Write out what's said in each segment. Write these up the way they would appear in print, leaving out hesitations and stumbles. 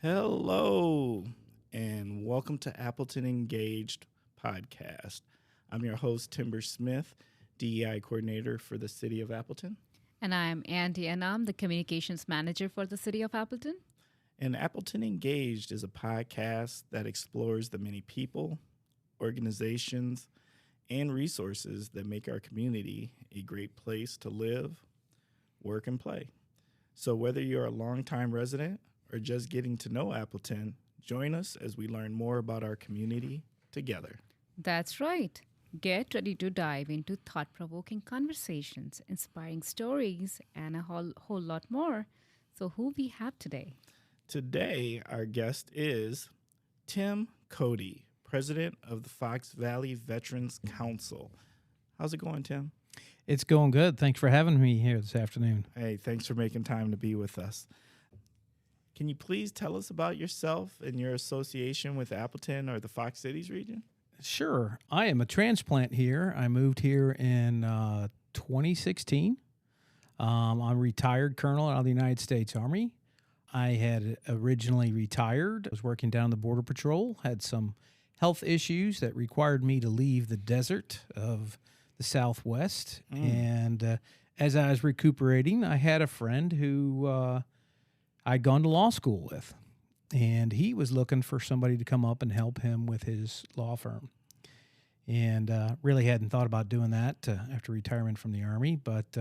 Hello, and welcome to Appleton Engaged podcast. I'm your host, Timber Smith, DEI coordinator for the city of Appleton. And I'm Andy, and I'm the communications manager for the city of Appleton. And Appleton Engaged is a podcast that explores the many people, organizations, and resources that make our community a great place to live, work, and play. So whether you're a longtime resident or just getting to know Appleton, join us as we learn more about our community together. That's right. Get ready to dive into thought-provoking conversations, inspiring stories, and a whole lot more. So who we have today? Today, our guest is Tim Cody, president of the Fox Valley Veterans Council. How's it going, Tim? It's going good. Thanks for having me here this afternoon. Hey, thanks for making time to be with us. Can you please tell us about yourself and your association with Appleton or the Fox Cities region? Sure. I am a transplant here. I moved here in 2016. I'm a retired colonel out of the United States Army. I had originally retired. I was working down the Border Patrol, had some health issues that required me to leave the desert of the Southwest. And as I was recuperating, I had a friend who I'd gone to law school with, and he was looking for somebody to come up and help him with his law firm. And really hadn't thought about doing that after retirement from the Army, but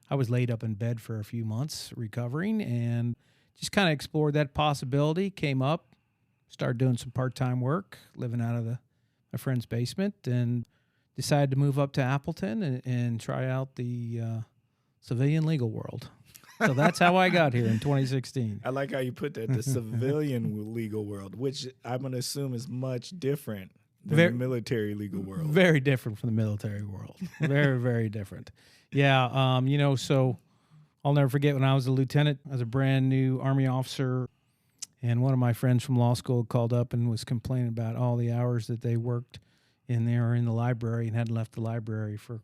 I was laid up in bed for a few months recovering and just kind of explored that possibility, came up, started doing some part-time work, living out of my friend's basement, and decided to move up to Appleton and try out the civilian legal world. So that's how I got here in 2016. I like how you put that, the civilian legal world, which I'm going to assume is much different than the military legal world. Very different from the military world. Very, very different. Yeah, so I'll never forget when I was a lieutenant, I was a brand new Army officer, and one of my friends from law school called up and was complaining about all the hours that they worked in there in the library and hadn't left the library for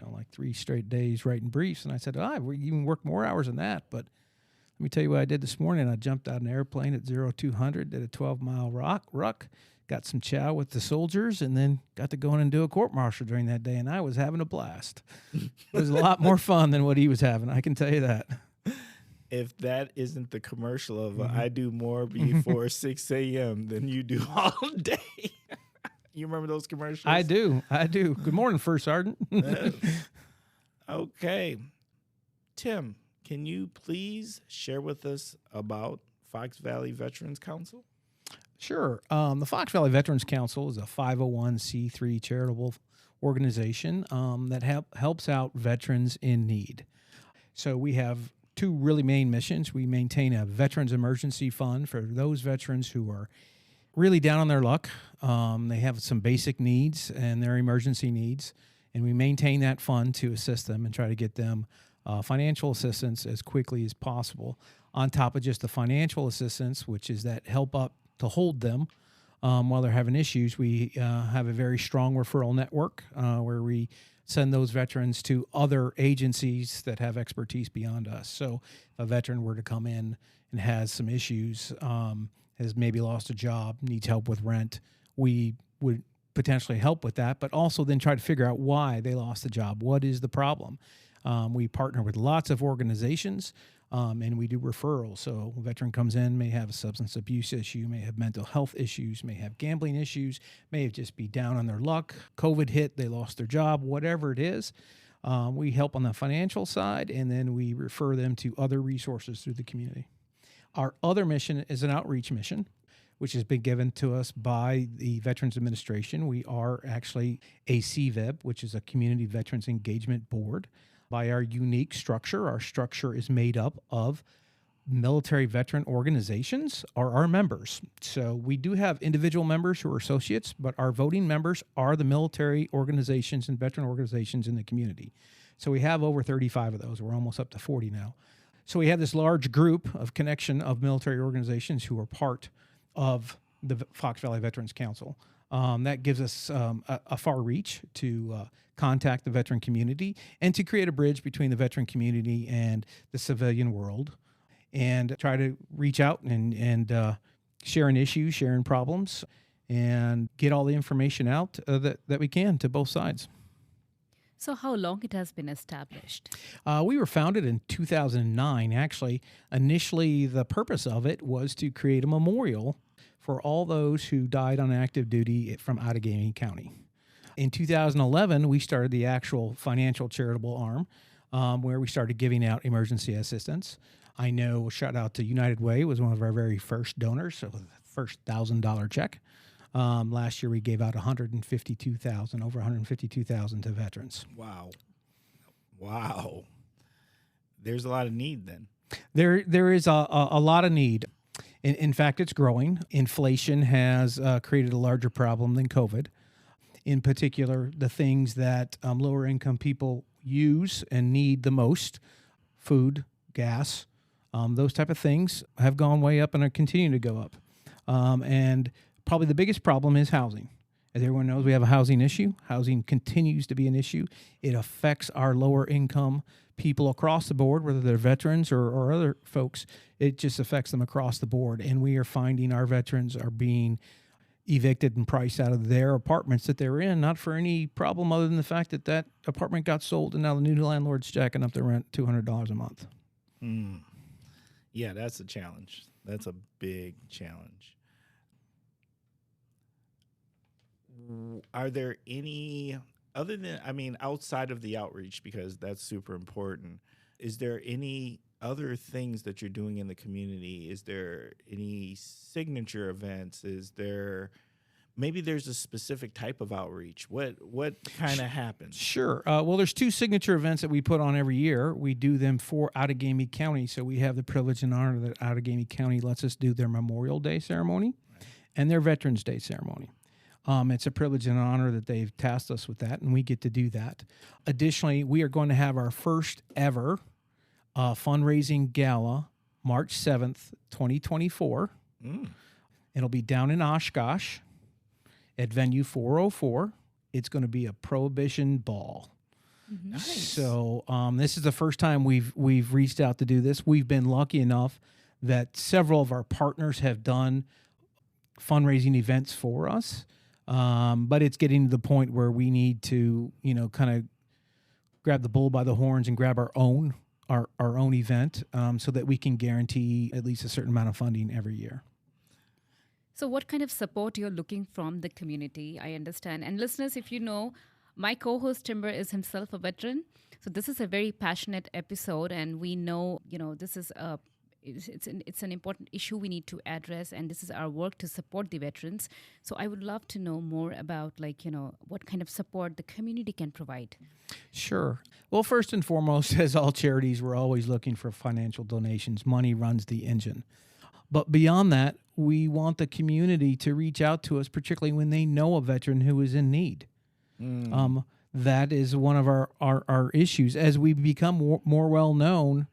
like 3 straight days writing briefs. And I said, we even work more hours than that. But let me tell you what I did this morning. I jumped out of an airplane at 0200, did a 12-mile ruck, got some chow with the soldiers, and then got to go in and do a court-martial during that day. And I was having a blast. It was a lot more fun than what he was having, I can tell you that. If that isn't the commercial of I do more before 6 a.m. than you do all day. You remember those commercials? I do. Good morning, First Sergeant. Okay. Tim, can you please share with us about Fox Valley Veterans Council? Sure. The Fox Valley Veterans Council is a 501c3 charitable organization that helps out veterans in need. So we have 2 really main missions. We maintain a Veterans Emergency Fund for those veterans who are really down on their luck. They have some basic needs and their emergency needs, and we maintain that fund to assist them and try to get them financial assistance as quickly as possible. On top of just the financial assistance, which is that help up to hold them while they're having issues, we have a very strong referral network where we send those veterans to other agencies that have expertise beyond us. So if a veteran were to come in and has some issues, has maybe lost a job, needs help with rent, we would potentially help with that, but also then try to figure out why they lost the job. What is the problem? We partner with lots of organizations, and we do referrals. So a veteran comes in, may have a substance abuse issue, may have mental health issues, may have gambling issues, may just be down on their luck. COVID hit, they lost their job, whatever it is. We help on the financial side, and then we refer them to other resources through the community. Our other mission is an outreach mission, which has been given to us by the Veterans Administration. We are actually a CVEB, which is a Community Veterans Engagement Board. By our unique structure, our structure is made up of military veteran organizations are our members. So we do have individual members who are associates, but our voting members are the military organizations and veteran organizations in the community. So we have over 35 of those. We're almost up to 40 now. So we have this large group of connection of military organizations who are part of the Fox Valley Veterans Council. That gives us a far reach to contact the veteran community and to create a bridge between the veteran community and the civilian world, and try to reach out and sharing issues, sharing problems, and get all the information out that we can to both sides. So how long it has been established? We were founded in 2009. Actually, initially the purpose of it was to create a memorial for all those who died on active duty from Outagamie County. In 2011, we started the actual financial charitable arm, where we started giving out emergency assistance. I know, shout out to United Way, was one of our very first donors, so the first $1,000 check. Last year we gave out over 152,000 to veterans. Wow. There's a lot of need then. There is a lot of need. In fact, it's growing. Inflation has created a larger problem than COVID. In particular, the things that lower income people use and need the most, food, gas, those type of things have gone way up and are continuing to go up. And probably the biggest problem is housing. As everyone knows, we have a housing issue. Housing continues to be an issue. It affects our lower income people across the board, whether they're veterans or other folks. It just affects them across the board. And we are finding our veterans are being evicted and priced out of their apartments that they're in, not for any problem other than the fact that that apartment got sold and now the new landlord's jacking up the rent $200 a month. Yeah, that's a challenge. That's a big challenge. Are there any, other than, outside of the outreach, because that's super important, is there any other things that you're doing in the community? Is there any signature events? Is there, maybe there's a specific type of outreach? What kind of happens? Sure. Well, there's 2 signature events that we put on every year. We do them for Outagamie County. So we have the privilege and honor that Outagamie County lets us do their Memorial Day ceremony and their Veterans Day ceremony. It's a privilege and an honor that they've tasked us with that, and we get to do that. Additionally, we are going to have our first ever fundraising gala March 7th, 2024. It'll be down in Oshkosh at venue 404. It's going to be a prohibition ball. Nice. So this is the first time we've reached out to do this. We've been lucky enough that several of our partners have done fundraising events for us. But it's getting to the point where we need to, kind of grab the bull by the horns and grab our own event, so that we can guarantee at least a certain amount of funding every year. So what kind of support you're looking from the community? I understand. And listeners, if you know, my co-host Timber is himself a veteran. So this is a very passionate episode, and we know, this is it's an important issue we need to address, and this is our work to support the veterans. So I would love to know more about, what kind of support the community can provide. Sure. Well, first and foremost, as all charities, we're always looking for financial donations. Money runs the engine. But beyond that, we want the community to reach out to us, particularly when they know a veteran who is in need. That is one of our issues. As we become more well-known,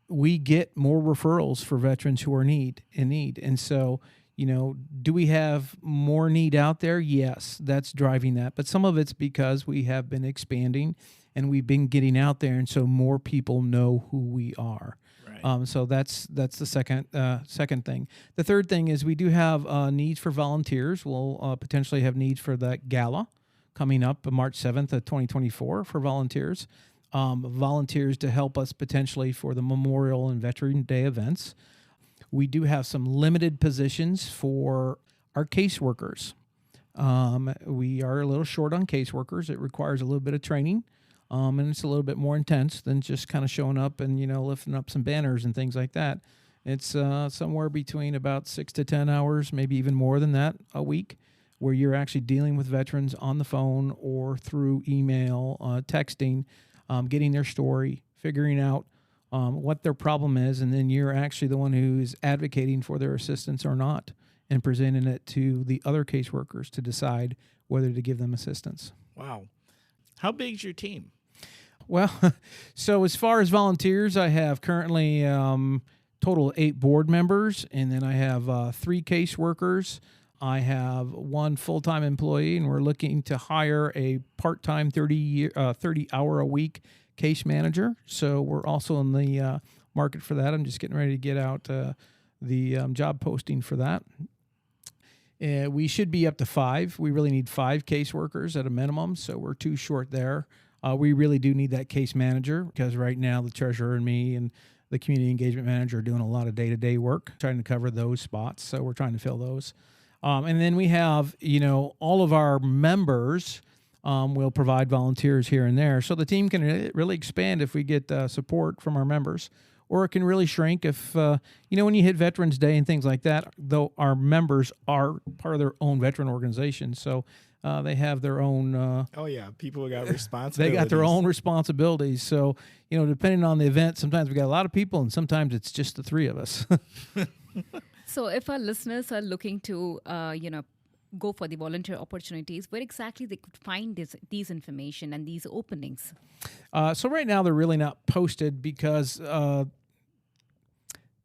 we get more referrals for veterans who are in need. And so, do we have more need out there? Yes, that's driving that. But some of it's because we have been expanding and we've been getting out there, and so more people know who we are. Right. So that's the second thing. The third thing is we do have needs for volunteers. We'll potentially have needs for that gala coming up March 7th of 2024 for volunteers. Volunteers to help us potentially for the Memorial and Veteran Day events. We do have some limited positions for our caseworkers. We are a little short on caseworkers. It requires a little bit of training, and it's a little bit more intense than just kind of showing up and, lifting up some banners and things like that. It's somewhere between about 6 to 10 hours, maybe even more than that a week, where you're actually dealing with veterans on the phone or through email, texting, getting their story, figuring out what their problem is, and then you're actually the one who is advocating for their assistance or not and presenting it to the other caseworkers to decide whether to give them assistance. Wow. How big's your team? Well, so as far as volunteers, I have currently total 8 board members, and then I have 3 caseworkers, I have one full-time employee, and we're looking to hire a part-time 30-hour-a-week case manager. So we're also in the market for that. I'm just getting ready to get out the job posting for that. We should be up to 5. We really need 5 caseworkers at a minimum, so we're too short there. We really do need that case manager because right now the treasurer and me and the community engagement manager are doing a lot of day-to-day work, trying to cover those spots, so we're trying to fill those. And then we have, all of our members will provide volunteers here and there, so the team can really expand if we get support from our members. Or it can really shrink if, when you hit Veterans Day and things like that, though our members are part of their own veteran organization. So they have their own... people got responsibilities. They got their own responsibilities. So, depending on the event, sometimes we got a lot of people and sometimes it's just the 3 of us. So if our listeners are looking to, go for the volunteer opportunities, where exactly they could find these information and these openings? So right now they're really not posted because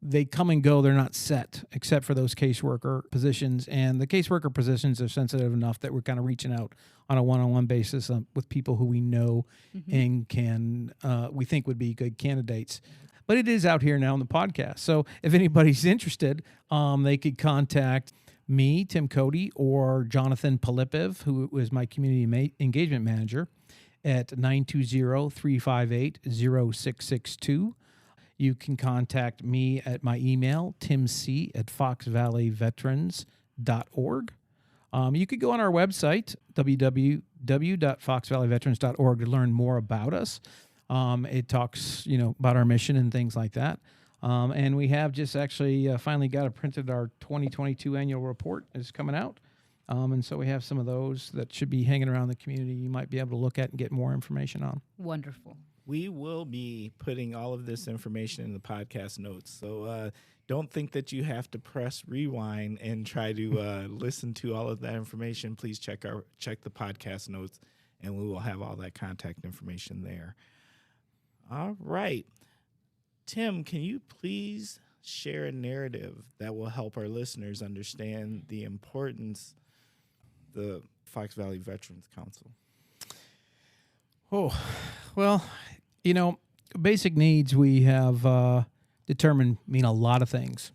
they come and go. They're not set except for those caseworker positions. And the caseworker positions are sensitive enough that we're kind of reaching out on a one-on-one basis with people who we know and we think would be good candidates. But it is out here now on the podcast. So if anybody's interested, they could contact me, Tim Cody, or Jonathan Polipiv, who is my community engagement manager, at 920-358-0662. You can contact me at my email, TimC at foxvalleyveterans.org. You could go on our website, www.foxvalleyveterans.org, to learn more about us. It talks, about our mission and things like that. And we have just actually finally printed our 2022 annual report is coming out. And so we have some of those that should be hanging around the community you might be able to look at and get more information on. Wonderful. We will be putting all of this information in the podcast notes. So don't think that you have to press rewind and try to listen to all of that information. Please check the podcast notes, and we will have all that contact information there. All right. Tim, can you please share a narrative that will help our listeners understand the importance of the Fox Valley Veterans Council? Oh, well, basic needs we have determined mean a lot of things.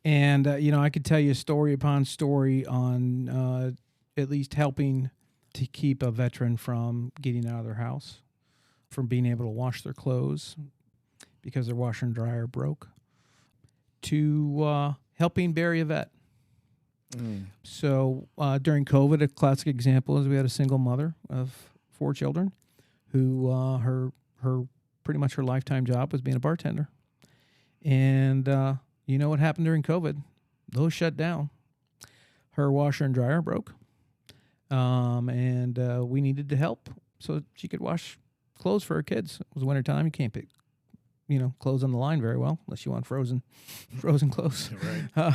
And, I could tell you story upon story on at least helping to keep a veteran from getting out of their house, from being able to wash their clothes because their washer and dryer broke, to helping bury a vet. So during COVID, a classic example is we had a single mother of 4 children who her pretty much her lifetime job was being a bartender. And what happened during COVID? Those shut down. Her washer and dryer broke. And we needed to help so she could wash clothes for her kids. It was wintertime. You can't pick, clothes on the line very well unless you want frozen clothes. Right.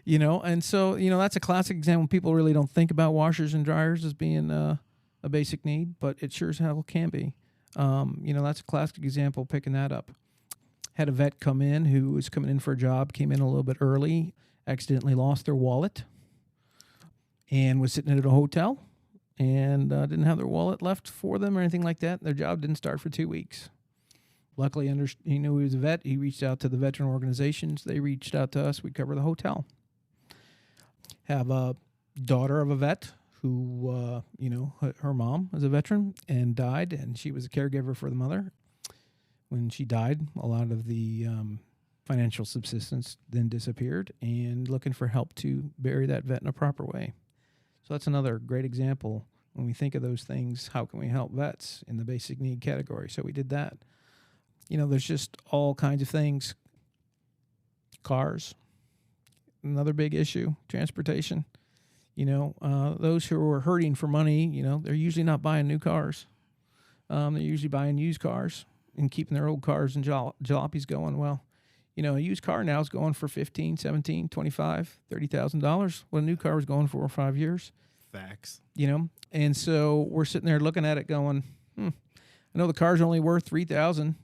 And so, that's a classic example. People really don't think about washers and dryers as being a basic need, but it sure as hell can be. That's a classic example, picking that up. Had a vet come in who was coming in for a job, came in a little bit early, accidentally lost their wallet, and was sitting at a hotel and didn't have their wallet left for them or anything like that. Their job didn't start for 2 weeks. Luckily, he knew he was a vet. He reached out to the veteran organizations. They reached out to us. We cover the hotel. Have a daughter of a vet who, her mom was a veteran and died, and she was a caregiver for the mother. When she died, a lot of the financial subsistence then disappeared, and looking for help to bury that vet in a proper way. So that's another great example. When we think of those things, how can we help vets in the basic need category? So we did that. There's just all kinds of things. Cars, another big issue. Transportation. Those who are hurting for money, they're usually not buying new cars. They're usually buying used cars and keeping their old cars and jalopies going. Well, a used car now is going for $15,000, $17,000, $25,000, $30,000. What a new car was going for 5 years. Facts. And so we're sitting there looking at it going, I know the car's only worth $3,000,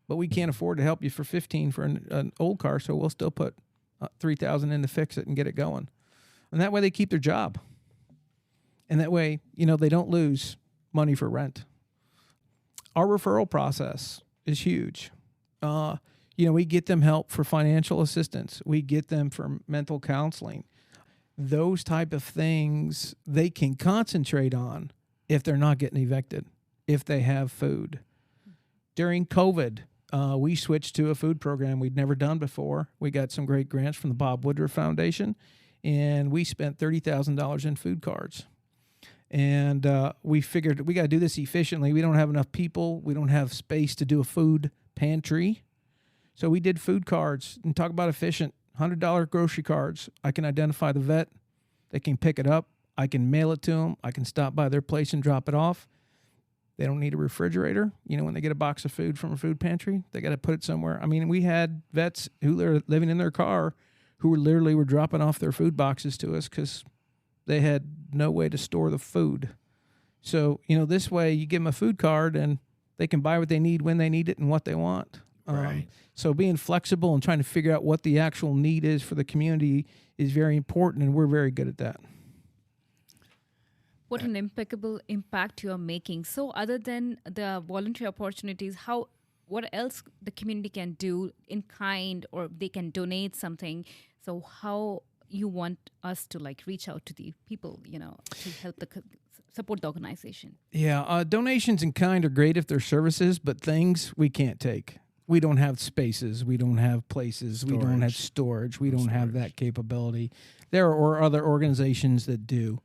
but we can't afford to help you for $15,000 for an old car, so we'll still put $3,000 in to fix it and get it going. And that way they keep their job. And that way, they don't lose money for rent. Our referral process is huge. We get them help for financial assistance. We get them for mental counseling. Those type of things they can concentrate on if they're not getting evicted, if they have food. During COVID, we switched to a food program we'd never done before. We got some great grants from the Bob Woodruff Foundation, and we spent $30,000 in food cards. And we figured we got to do this efficiently. We don't have enough people. We don't have space to do a food pantry. So we did food cards, and talk about efficient. $100 grocery cards. I can identify the vet. They can pick it up. I can mail it to them. I can stop by their place and drop it off. They don't need a refrigerator. When they get a box of food from a food pantry, they got to put it somewhere. I mean, we had vets who are living in their car who were dropping off their food boxes to us because they had no way to store the food. So, this way you give them a food card and they can buy what they need when they need it and what they want. Right. So being flexible and trying to figure out what the actual need is for the community is very important, and we're very good at that. What an impeccable impact you're making. So other than the voluntary opportunities, what else the community can do in kind, or they can donate something? So how you want us to reach out to the people, to help support the organization? Yeah, donations in kind are great if they're services, but things we can't take. We don't have spaces. We don't have places. We don't have storage. We don't have that capability. There are other organizations that do.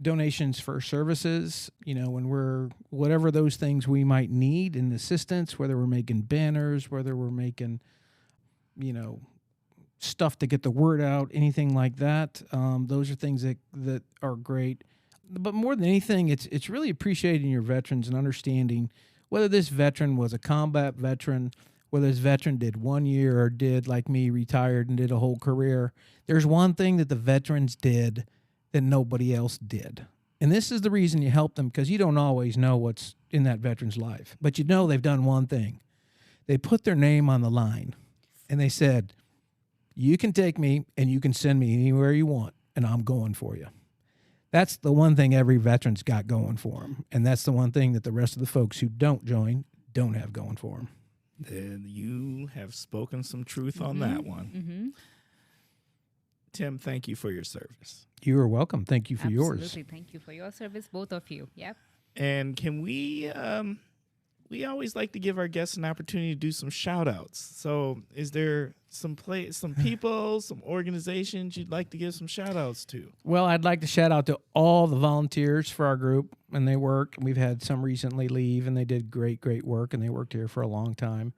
Donations for services, when we're, whatever those things we might need in assistance, whether we're making banners, whether we're making, stuff to get the word out, anything like that. Those are things that are great. But more than anything, it's really appreciating your veterans and understanding whether this veteran was a combat veteran, whether this veteran did 1 year or did, like me, retired and did a whole career. There's one thing that the veterans did that nobody else did. And this is the reason you help them, because you don't always know what's in that veteran's life. But they've done one thing. They put their name on the line, and they said, you can take me and you can send me anywhere you want, and I'm going for you. That's the one thing every veteran's got going for them. And that's the one thing that the rest of the folks who don't join don't have going for them. Then you have spoken some truth on that one. Mm-hmm. Tim, thank you for your service. You are welcome. Thank you for yours. Absolutely. Thank you for your service, both of you. Yep. And can we always like to give our guests an opportunity to do some shout outs. So is there some people, some organizations you'd like to give some shout outs to? Well, I'd like to shout out to all the volunteers for our group, and they work. We've had some recently leave, and they did great work, and they worked here for a long time.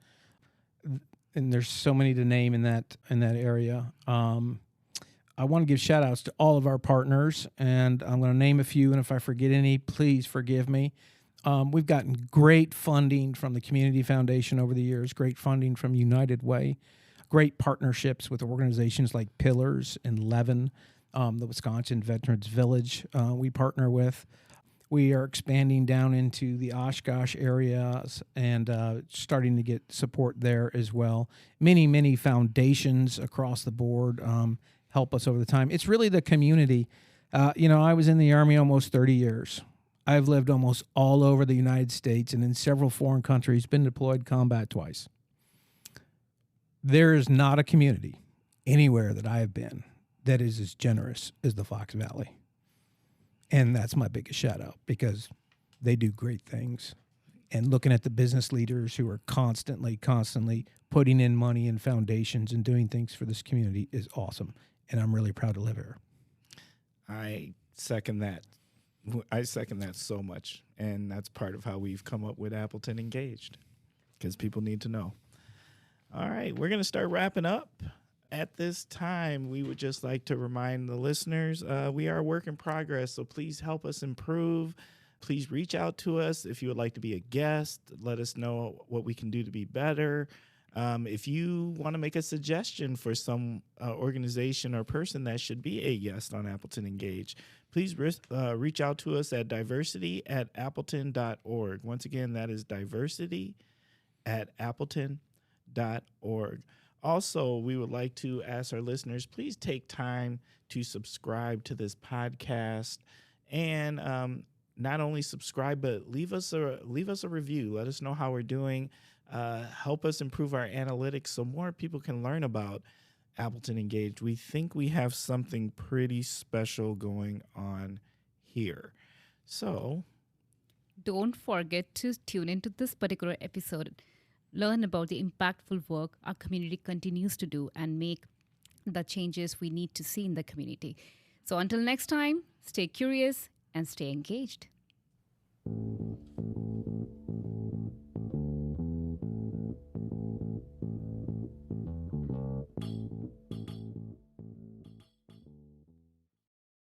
And there's so many to name in that area. I want to give shout outs to all of our partners, and I'm going to name a few, and if I forget any, please forgive me. We've gotten great funding from the Community Foundation over the years, great funding from United Way, great partnerships with organizations like Pillars and Levin, the Wisconsin Veterans Village we partner with. We are expanding down into the Oshkosh areas and starting to get support there as well. Many foundations across the board help us over the time. It's really the community. I was in the Army almost 30 years. I've lived almost all over the United States and in several foreign countries, been deployed combat twice. There is not a community anywhere that I have been that is as generous as the Fox Valley. And that's my biggest shout out, because they do great things. And looking at the business leaders who are constantly putting in money in foundations and doing things for this community is awesome. And I'm really proud to live here. I second that so much. And that's part of how we've come up with Appleton Engaged, because people need to know. All right, we're going to start wrapping up. At this time, we would just like to remind the listeners, we are a work in progress, so please help us improve. Please reach out to us if you would like to be a guest. Let us know what we can do to be better. If you want to make a suggestion for some organization or person that should be a guest on Appleton Engage, please reach out to us at diversity@appleton.org. Once again, that is diversity@appleton.org. Also, we would like to ask our listeners, please take time to subscribe to this podcast, and not only subscribe, but leave us a review. Let us know how we're doing. Help us improve our analytics so more people can learn about Appleton Engaged. We think we have something pretty special going on here. So Don't forget to tune into this particular episode. Learn about the impactful work our community continues to do and make the changes we need to see in the community. So until next time, stay curious and stay engaged.